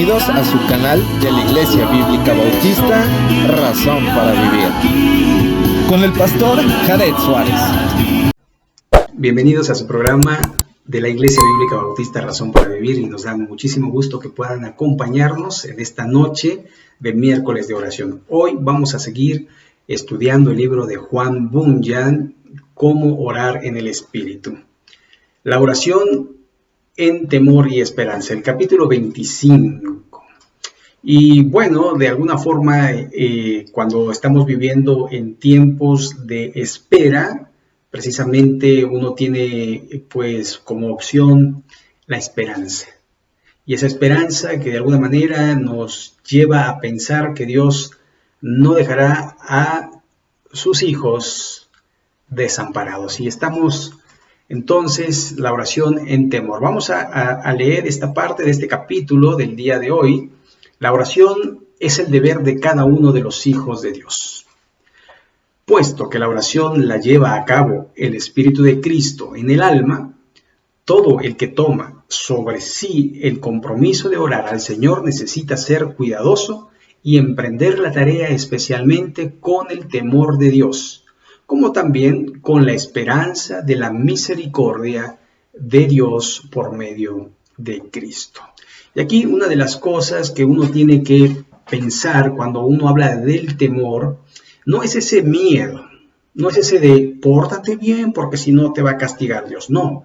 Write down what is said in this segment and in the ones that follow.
Bienvenidos a su canal de la Iglesia Bíblica Bautista, Razón para Vivir, con el pastor Jared Suárez. Bienvenidos a su programa de la Iglesia Bíblica Bautista, Razón para Vivir, y nos da muchísimo gusto que puedan acompañarnos en esta noche de miércoles de oración. Hoy vamos a seguir estudiando el libro de Juan Bunyan, Cómo orar en el Espíritu. La oración en temor y esperanza, el capítulo 25. Y bueno, de alguna forma, cuando estamos viviendo en tiempos de espera, precisamente uno tiene pues como opción la esperanza. Y esa esperanza que de alguna manera nos lleva a pensar que Dios no dejará a sus hijos desamparados. Y estamos entonces la oración en temor. Vamos a leer esta parte de este capítulo del día de hoy. La oración es el deber de cada uno de los hijos de Dios. Puesto que la oración la lleva a cabo el Espíritu de Cristo en el alma, todo el que toma sobre sí el compromiso de orar al Señor necesita ser cuidadoso y emprender la tarea especialmente con el temor de Dios, como también con la esperanza de la misericordia de Dios por medio de Cristo. Y aquí una de las cosas que uno tiene que pensar cuando uno habla del temor, no es ese miedo, no es ese de pórtate bien porque si no te va a castigar Dios, no,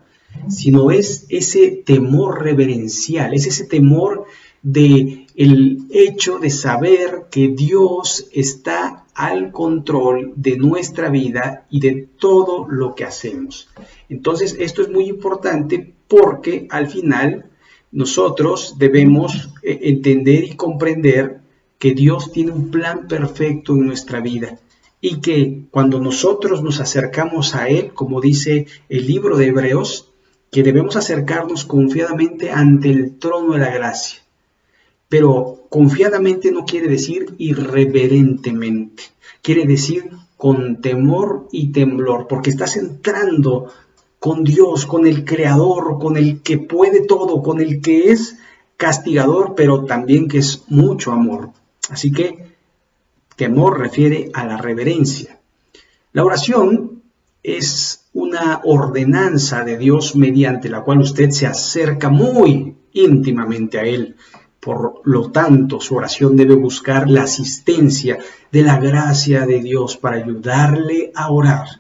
sino es ese temor reverencial, es ese temor de el hecho de saber que Dios está al control de nuestra vida y de todo lo que hacemos. Entonces, esto es muy importante porque al final nosotros debemos entender y comprender que Dios tiene un plan perfecto en nuestra vida y que cuando nosotros nos acercamos a Él, como dice el libro de Hebreos, que debemos acercarnos confiadamente ante el trono de la gracia. Pero confiadamente no quiere decir irreverentemente, quiere decir con temor y temblor, porque estás entrando con Dios, con el Creador, con el que puede todo, con el que es castigador, pero también que es mucho amor. Así que temor refiere a la reverencia. La oración es una ordenanza de Dios mediante la cual usted se acerca muy íntimamente a Él. Por lo tanto, su oración debe buscar la asistencia de la gracia de Dios para ayudarle a orar,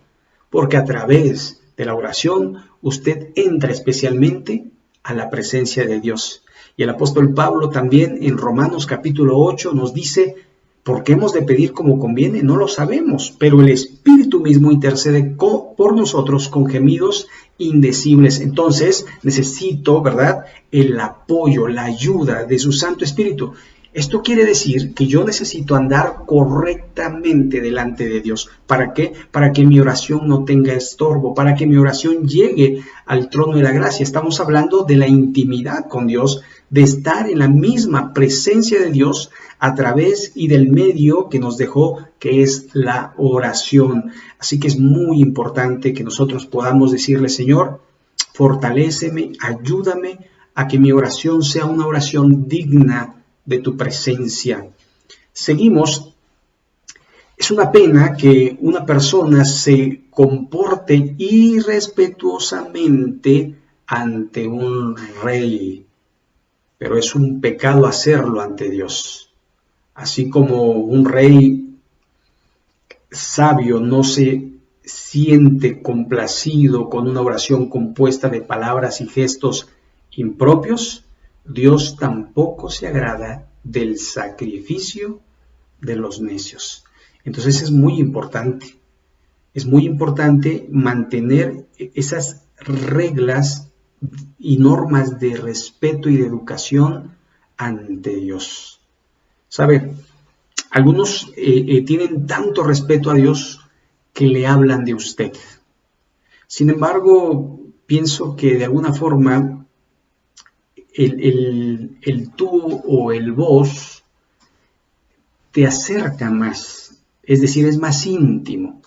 porque a través de la oración usted entra especialmente a la presencia de Dios. Y el apóstol Pablo también en Romanos capítulo 8 nos dice: ¿por qué hemos de pedir como conviene? No lo sabemos, pero el Espíritu mismo intercede por nosotros con gemidos indecibles. Entonces necesito, ¿verdad?, el apoyo, la ayuda de su Santo Espíritu. Esto quiere decir que yo necesito andar correctamente delante de Dios. ¿Para qué? Para que mi oración no tenga estorbo, para que mi oración llegue al trono de la gracia. Estamos hablando de la intimidad con Dios, de estar en la misma presencia de Dios a través y del medio que nos dejó, que es la oración. Así que es muy importante que nosotros podamos decirle: Señor, fortaléceme, ayúdame a que mi oración sea una oración digna de tu presencia. Seguimos. Es una pena que una persona se comporte irrespetuosamente ante un rey, pero es un pecado hacerlo ante Dios. Así como un rey sabio no se siente complacido con una oración compuesta de palabras y gestos impropios, Dios tampoco se agrada del sacrificio de los necios. Entonces es muy importante mantener esas reglas y normas de respeto y de educación ante Dios. ¿Sabe? Algunos tienen tanto respeto a Dios que le hablan de usted. Sin embargo, pienso que de alguna forma el tú o el vos te acerca más, es decir, es más íntimo.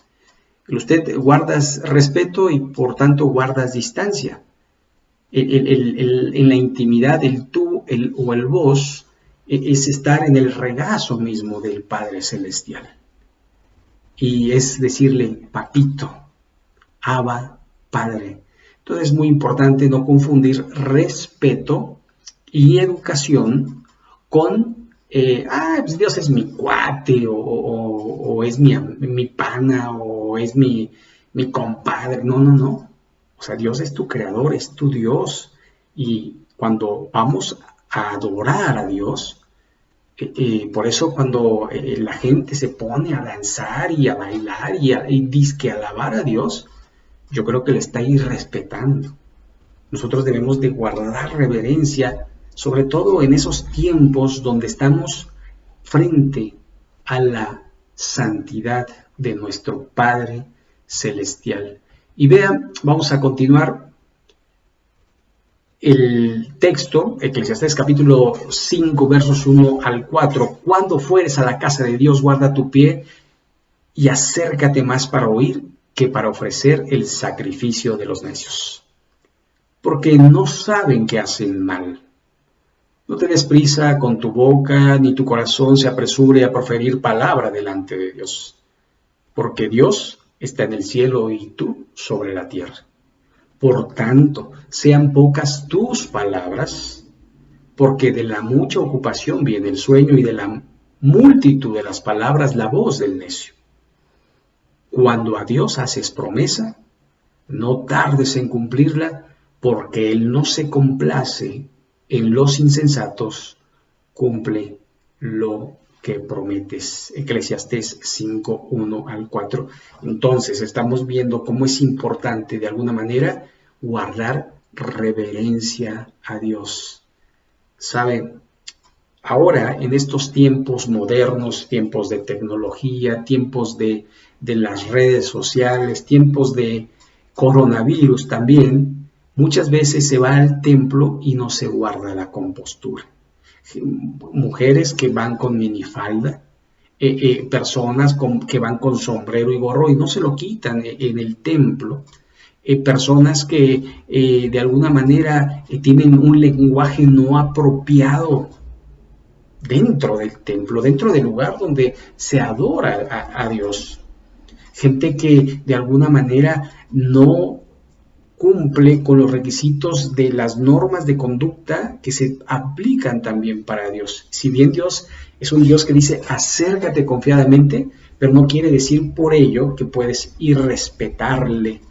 Usted guardas respeto y por tanto guardas distancia. En la intimidad, el tú o el vos es estar en el regazo mismo del Padre Celestial. Y es decirle, papito, Abba, Padre. Entonces es muy importante no confundir respeto y educación con, pues Dios es mi cuate, o es mi pana, o es mi compadre. No, no, no. O sea, Dios es tu creador, es tu Dios. Y cuando vamos a adorar a Dios, por eso cuando la gente se pone a danzar y a bailar y dizque alabar a Dios, yo creo que le está irrespetando. Nosotros debemos de guardar reverencia, sobre todo en esos tiempos donde estamos frente a la santidad de nuestro Padre Celestial. Y vean, vamos a continuar el texto, Eclesiastés capítulo 5, versos 1 al 4. Cuando fueres a la casa de Dios, guarda tu pie y acércate más para oír que para ofrecer el sacrificio de los necios, porque no saben que hacen mal. No te des prisa con tu boca, ni tu corazón se apresure a proferir palabra delante de Dios, porque Dios está en el cielo y tú sobre la tierra. Por tanto, sean pocas tus palabras, porque de la mucha ocupación viene el sueño y de la multitud de las palabras la voz del necio. Cuando a Dios haces promesa, no tardes en cumplirla, porque Él no se complace en los insensatos, cumple lo que prometes. Eclesiastés 5, 1 al 4. Entonces estamos viendo cómo es importante de alguna manera guardar reverencia a Dios. ¿Saben? Ahora, en estos tiempos modernos, tiempos de tecnología, tiempos de las redes sociales, tiempos de coronavirus también, muchas veces se va al templo y no se guarda la compostura. Mujeres que van con minifalda, personas que van con sombrero y gorro y no se lo quitan en el templo, personas que de alguna manera tienen un lenguaje no apropiado dentro del templo, dentro del lugar donde se adora a Dios. Gente que de alguna manera no cumple con los requisitos de las normas de conducta que se aplican también para Dios. Si bien Dios es un Dios que dice acércate confiadamente, pero no quiere decir por ello que puedes irrespetarle.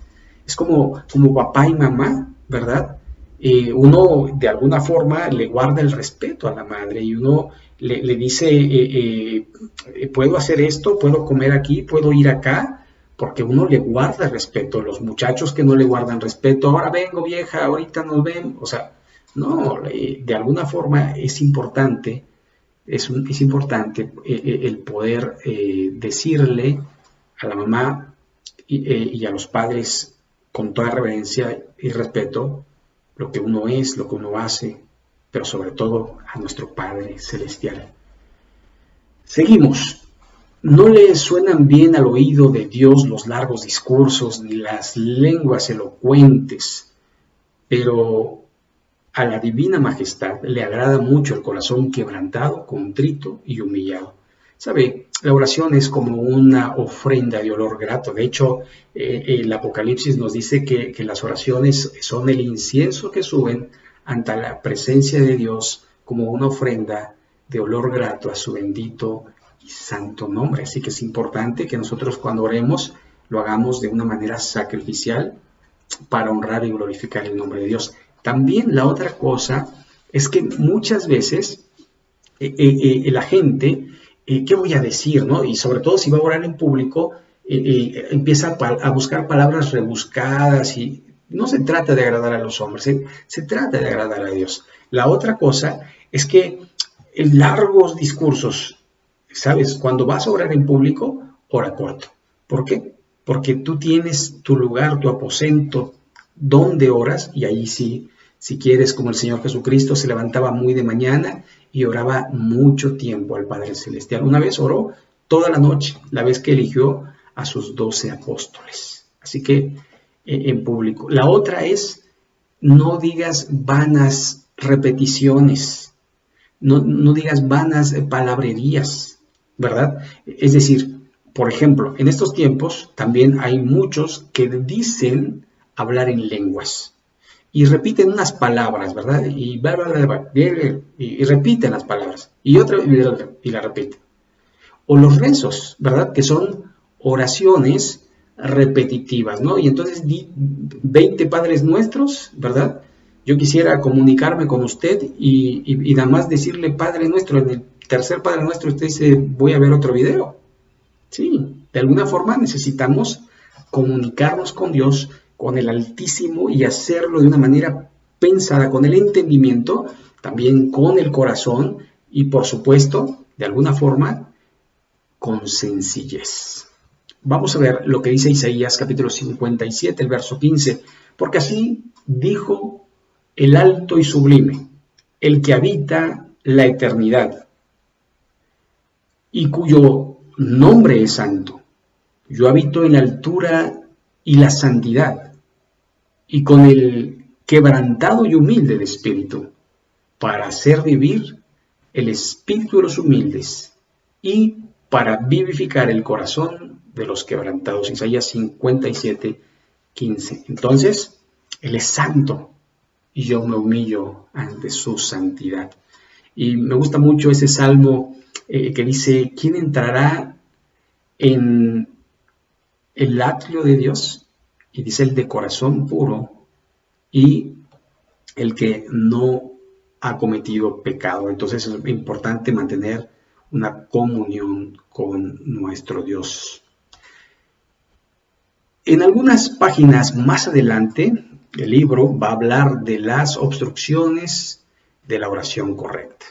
Es como papá y mamá, ¿verdad? Uno de alguna forma le guarda el respeto a la madre y uno le dice, puedo hacer esto, puedo comer aquí, puedo ir acá, porque uno le guarda respeto. Los muchachos que no le guardan respeto, ahora vengo vieja, ahorita nos ven, o sea, no, de alguna forma es importante el poder decirle a la mamá y a los padres con toda reverencia y respeto lo que uno es, lo que uno hace, pero sobre todo a nuestro Padre Celestial. Seguimos. No le suenan bien al oído de Dios los largos discursos ni las lenguas elocuentes, pero a la divina majestad le agrada mucho el corazón quebrantado, contrito y humillado. ¿Sabe? La oración es como una ofrenda de olor grato. De hecho, el Apocalipsis nos dice que las oraciones son el incienso que suben ante la presencia de Dios como una ofrenda de olor grato a su bendito y santo nombre. Así que es importante que nosotros cuando oremos lo hagamos de una manera sacrificial para honrar y glorificar el nombre de Dios. También la otra cosa es que muchas veces la gente, ¿qué voy a decir? ¿No? Y sobre todo si va a orar en público, empieza a buscar palabras rebuscadas y no se trata de agradar a los hombres, se trata de agradar a Dios. La otra cosa es que en largos discursos, ¿sabes? Cuando vas a orar en público, ora corto. ¿Por qué? Porque tú tienes tu lugar, tu aposento, donde oras, y ahí sí, si quieres, como el Señor Jesucristo se levantaba muy de mañana y oraba mucho tiempo al Padre Celestial. Una vez oró toda la noche, la vez que eligió a sus 12 apóstoles. Así que en público. La otra es, no digas vanas repeticiones. no digas vanas palabrerías, ¿verdad? Es decir, por ejemplo, en estos tiempos también hay muchos que dicen hablar en lenguas y repiten unas palabras, ¿verdad? Y bla, bla, bla, bla, y repiten las palabras y otra y la repiten. O los rezos, ¿verdad? Que son oraciones repetitivas, ¿no? Y entonces di 20 Padres Nuestros, ¿verdad? Yo quisiera comunicarme con usted y nada más decirle Padre Nuestro. En el tercer Padre Nuestro usted dice, voy a ver otro video. Sí, de alguna forma necesitamos comunicarnos con Dios, con el Altísimo, y hacerlo de una manera pensada, con el entendimiento, también con el corazón y, por supuesto, de alguna forma, con sencillez. Vamos a ver lo que dice Isaías capítulo 57, el verso 15. Porque así dijo el alto y sublime, el que habita la eternidad y cuyo nombre es santo. Yo habito en la altura y la santidad, y con el quebrantado y humilde de espíritu, para hacer vivir el espíritu de los humildes y para vivificar el corazón de los quebrantados. Isaías 57, 15. Entonces, Él es santo y yo me humillo ante su santidad. Y me gusta mucho ese salmo que dice, ¿quién entrará en el atrio de Dios? Y dice, el de corazón puro y el que no ha cometido pecado. Entonces es importante mantener una comunión con nuestro Dios. En algunas páginas más adelante, el libro va a hablar de las obstrucciones de la oración correcta.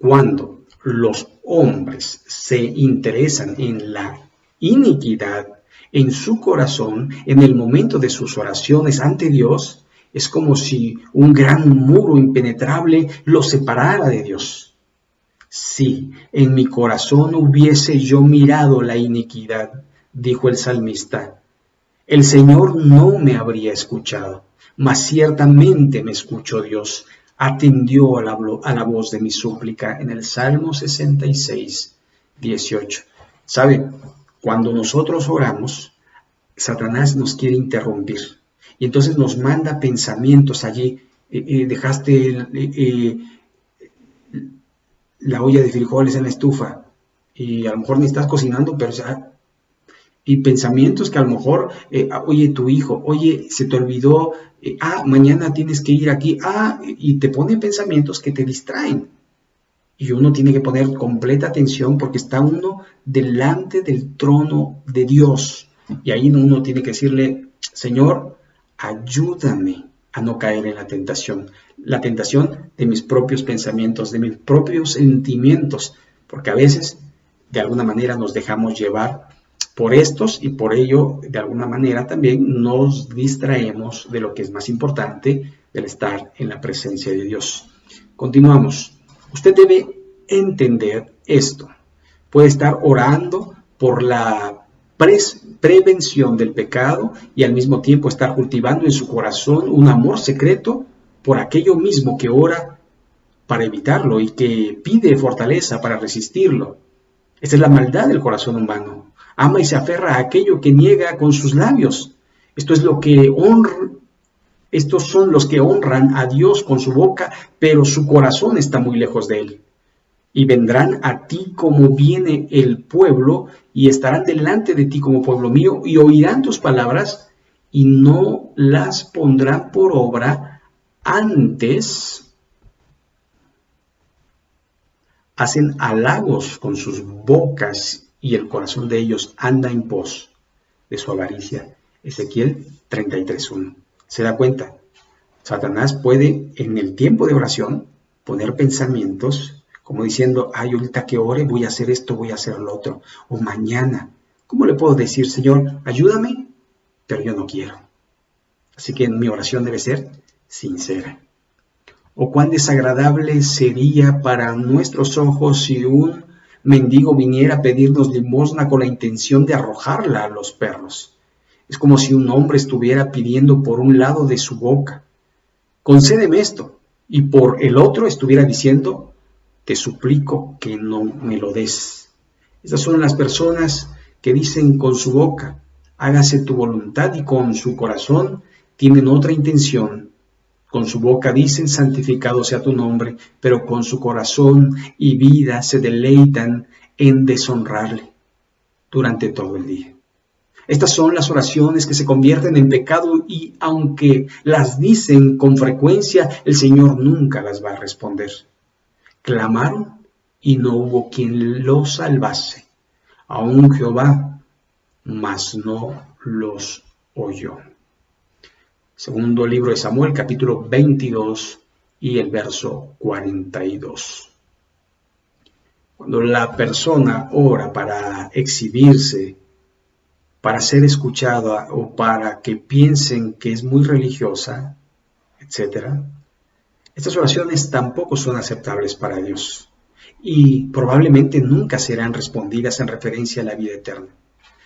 Cuando los hombres se interesan en la iniquidad en su corazón, en el momento de sus oraciones ante Dios, es como si un gran muro impenetrable los separara de Dios. Si en mi corazón hubiese yo mirado la iniquidad, dijo el salmista, el Señor no me habría escuchado, mas ciertamente me escuchó Dios, atendió a la voz de mi súplica, en el Salmo 66, 18. ¿Sabe? Cuando nosotros oramos, Satanás nos quiere interrumpir y entonces nos manda pensamientos allí. Dejaste la olla de frijoles en la estufa y a lo mejor ni estás cocinando, pero y pensamientos que a lo mejor, oye, tu hijo, oye, se te olvidó, mañana tienes que ir aquí, y te pone pensamientos que te distraen. Y uno tiene que poner completa atención porque está uno delante del trono de Dios. Y ahí uno tiene que decirle, Señor, ayúdame a no caer en la tentación de mis propios pensamientos, de mis propios sentimientos, porque a veces de alguna manera nos dejamos llevar por estos y por ello de alguna manera también nos distraemos de lo que es más importante, del estar en la presencia de Dios. Continuamos. Usted debe entender esto. Puede estar orando por la prevención del pecado y al mismo tiempo estar cultivando en su corazón un amor secreto por aquello mismo que ora para evitarlo y que pide fortaleza para resistirlo. Esa es la maldad del corazón humano. Ama y se aferra a aquello que niega con sus labios. Estos son los que honran a Dios con su boca, pero su corazón está muy lejos de él. Y vendrán a ti como viene el pueblo, y estarán delante de ti como pueblo mío, y oirán tus palabras, y no las pondrán por obra, antes hacen halagos con sus bocas, y el corazón de ellos anda en pos de su avaricia. Ezequiel 33:1. ¿Se da cuenta? Satanás puede, en el tiempo de oración, poner pensamientos como diciendo, ahorita que ore voy a hacer esto, voy a hacer lo otro, o mañana. ¿Cómo le puedo decir, Señor, ayúdame? Pero yo no quiero. Así que mi oración debe ser sincera. O cuán desagradable sería para nuestros ojos si un mendigo viniera a pedirnos limosna con la intención de arrojarla a los perros. Es como si un hombre estuviera pidiendo por un lado de su boca, concédeme esto, y por el otro estuviera diciendo, te suplico que no me lo des. Estas son las personas que dicen con su boca, hágase tu voluntad, y con su corazón tienen otra intención. Con su boca dicen, santificado sea tu nombre, pero con su corazón y vida se deleitan en deshonrarle durante todo el día. Estas son las oraciones que se convierten en pecado, y aunque las dicen con frecuencia, el Señor nunca las va a responder. Clamaron y no hubo quien los salvase. Aún Jehová, mas no los oyó. Segundo libro de Samuel, capítulo 22 y el verso 42. Cuando la persona ora para exhibirse, para ser escuchada o para que piensen que es muy religiosa, etc., estas oraciones tampoco son aceptables para Dios y probablemente nunca serán respondidas en referencia a la vida eterna.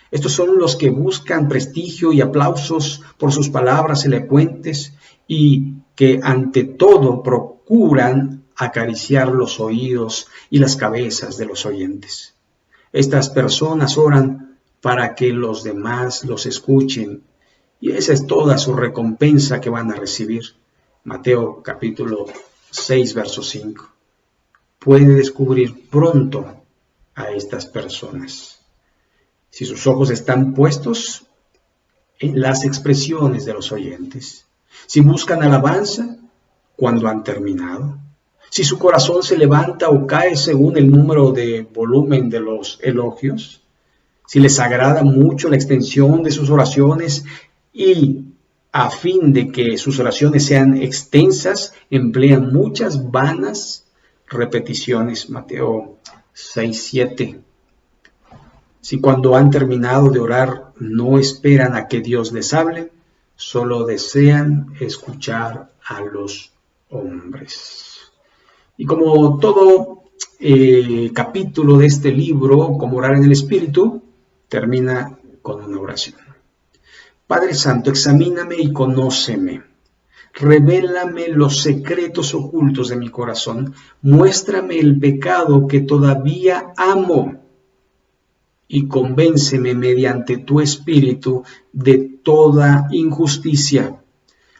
Estos son los que buscan prestigio y aplausos por sus palabras elocuentes y que ante todo procuran acariciar los oídos y las cabezas de los oyentes. Estas personas oran para que los demás los escuchen, y esa es toda su recompensa que van a recibir. Mateo capítulo 6, verso 5. Puede descubrir pronto a estas personas. Si sus ojos están puestos en las expresiones de los oyentes, si buscan alabanza cuando han terminado, si su corazón se levanta o cae según el número de volumen de los elogios, si les agrada mucho la extensión de sus oraciones y a fin de que sus oraciones sean extensas, emplean muchas vanas repeticiones. Mateo 6, 7. Si cuando han terminado de orar no esperan a que Dios les hable, solo desean escuchar a los hombres. Y como todo capítulo de este libro, como orar en el Espíritu, termina con una oración. Padre Santo, examíname y conóceme. Revélame los secretos ocultos de mi corazón. Muéstrame el pecado que todavía amo. Y convénceme mediante tu Espíritu de toda injusticia.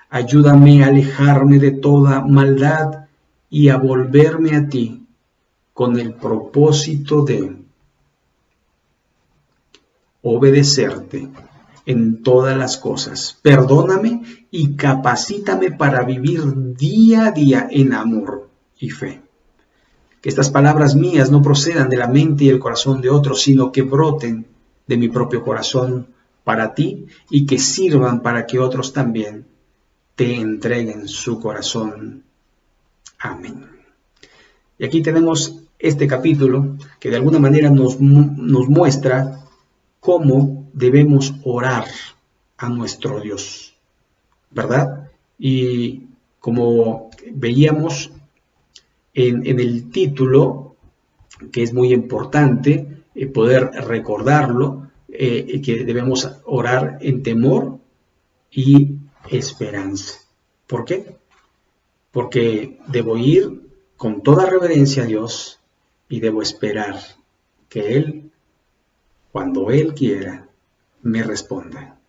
Ayúdame a alejarme de toda maldad y a volverme a ti con el propósito de obedecerte en todas las cosas. Perdóname y capacítame para vivir día a día en amor y fe. Que estas palabras mías no procedan de la mente y el corazón de otros, sino que broten de mi propio corazón para ti y que sirvan para que otros también te entreguen su corazón. Amén. Y aquí tenemos este capítulo que de alguna manera nos muestra cómo debemos orar a nuestro Dios, ¿verdad? Y como veíamos en el título, que es muy importante poder recordarlo, que debemos orar en temor y esperanza. ¿Por qué? Porque debo ir con toda reverencia a Dios y debo esperar que Él, cuando Él quiera, me responda.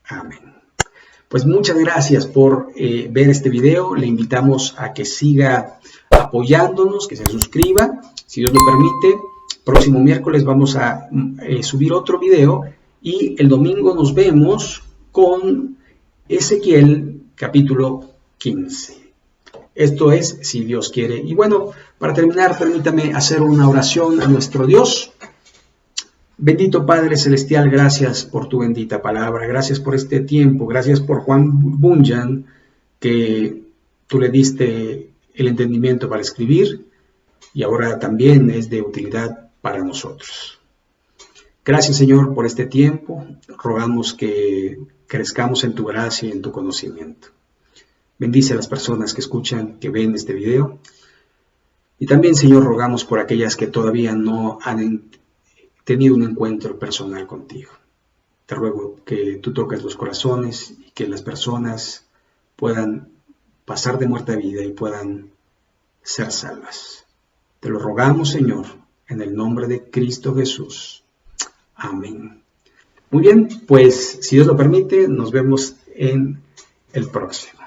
Amén. Pues muchas gracias por ver este video. Le invitamos a que siga apoyándonos, que se suscriba. Si Dios lo permite, próximo miércoles vamos a subir otro video y el domingo nos vemos con Ezequiel capítulo 15. Esto es, si Dios quiere. Y bueno, para terminar, permítame hacer una oración a nuestro Dios. Bendito Padre Celestial, gracias por tu bendita palabra, gracias por este tiempo, gracias por Juan Bunyan, que tú le diste el entendimiento para escribir y ahora también es de utilidad para nosotros. Gracias, Señor, por este tiempo. Rogamos que crezcamos en tu gracia y en tu conocimiento. Bendice a las personas que escuchan, que ven este video. Y también, Señor, rogamos por aquellas que todavía no han tenido un encuentro personal contigo. Te ruego que tú toques los corazones y que las personas puedan pasar de muerte a vida y puedan ser salvas. Te lo rogamos, Señor, en el nombre de Cristo Jesús. Amén. Muy bien, pues si Dios lo permite, nos vemos en el próximo.